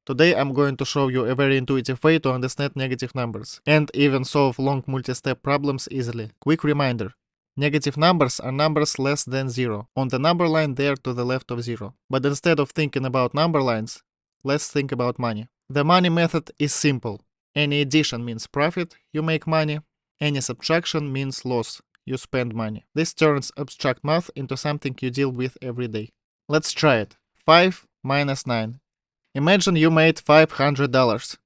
Today I'm going to show you a very intuitive way to understand negative numbers and even solve long multi-step problems easily. Quick reminder. Negative numbers are numbers less than 0. On the number line they are to the left of 0. But instead of thinking about number lines, let's think about money. The money method is simple. Any addition means profit, you make money. Any subtraction means loss, you spend money. This turns abstract math into something you deal with every day. Let's try it. 5 minus 9. Imagine you made $500.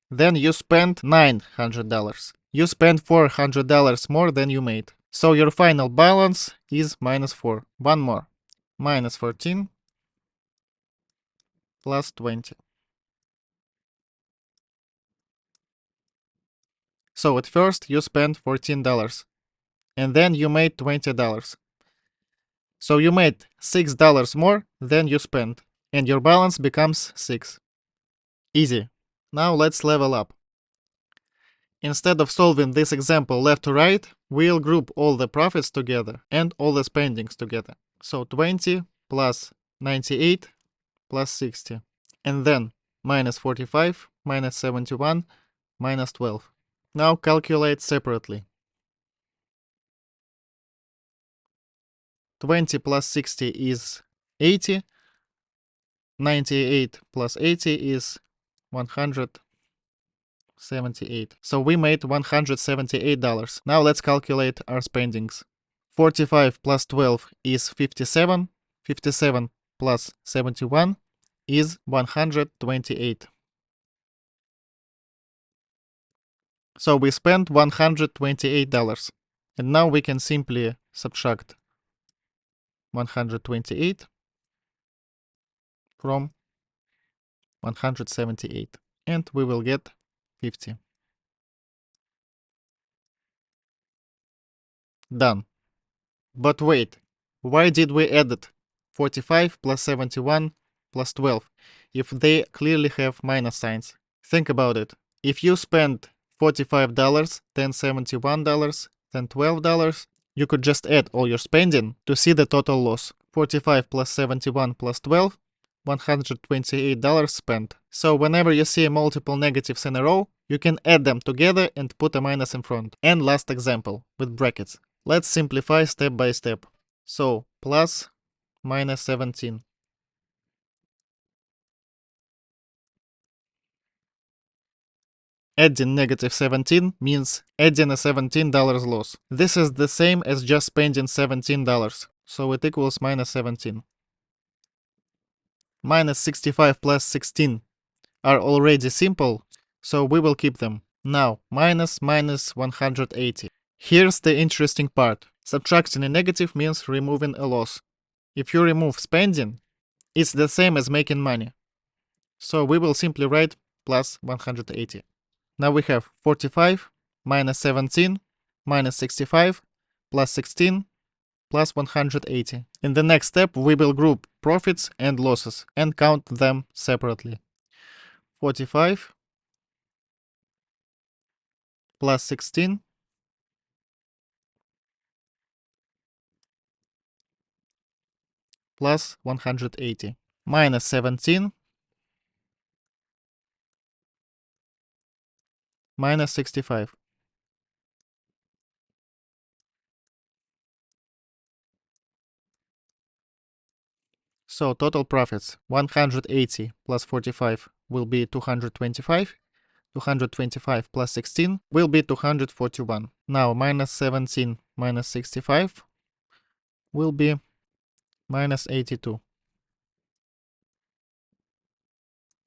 Then you spent $900. You spent $400 more than you made. So your final balance is minus 4. One more. Minus 14 plus 20. So at first you spent $14. And then you made $20. So you made $6 more than you spent. And your balance becomes 6. Easy. Now let's level up. Instead of solving this example left to right, we'll group all the profits together and all the spendings together. So 20 plus 98 plus 60. And then minus 45 minus 71 minus 12. Now calculate separately. 20 plus 60 is 80. 98 plus 80 is 178. So we made $178. Now let's calculate our spendings. 45 plus 12 is 57. 57 plus 71 is 128. So we spent $128. And now we can simply subtract 128 from 178. And we will get 50. Done. But wait, why did we add it? 45 plus 71 plus 12, if they clearly have minus signs? Think about it. If you spend $45, then $71, then $12, you could just add all your spending to see the total loss. 45 plus 71 plus 12, $128 spent. So whenever you see multiple negatives in a row, you can add them together and put a minus in front. And last example, with brackets. Let's simplify step by step. So plus minus 17. Adding negative 17 means adding a $17 loss. This is the same as just spending $17, so it equals minus 17. Minus 65 plus 16 are already simple, so we will keep them. Now, minus 180. Here's the interesting part. Subtracting a negative means removing a loss. If you remove spending, it's the same as making money. So we will simply write plus 180. Now we have 45 minus 17 minus 65 plus 16 plus 180. In the next step, we will group profits and losses and count them separately. 45 plus 16 plus 180 minus 17 minus 65. So total profits 180 plus 45 will be 225. 225 plus 16 will be 241. Now minus 17 minus 65 will be minus 82.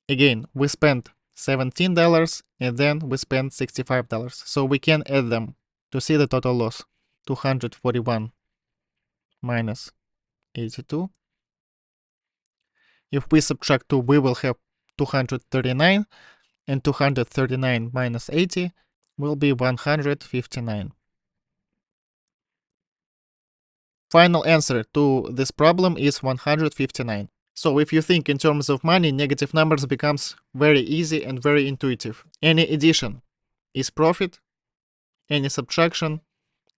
Again, we spent $17 and then we spent $65. So we can add them to see the total loss. 241 minus 82. If we subtract 2, we will have 239, and 239 minus 80 will be 159. Final answer to this problem is 159. So if you think in terms of money, negative numbers becomes very easy and very intuitive. Any addition is profit, any subtraction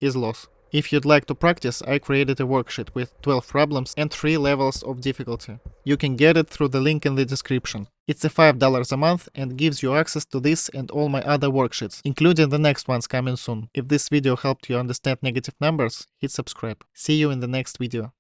is loss. If you'd like to practice, I created a worksheet with 12 problems and 3 levels of difficulty. You can get it through the link in the description. It's $5 a month and gives you access to this and all my other worksheets, including the next ones coming soon. If this video helped you understand negative numbers, hit subscribe. See you in the next video.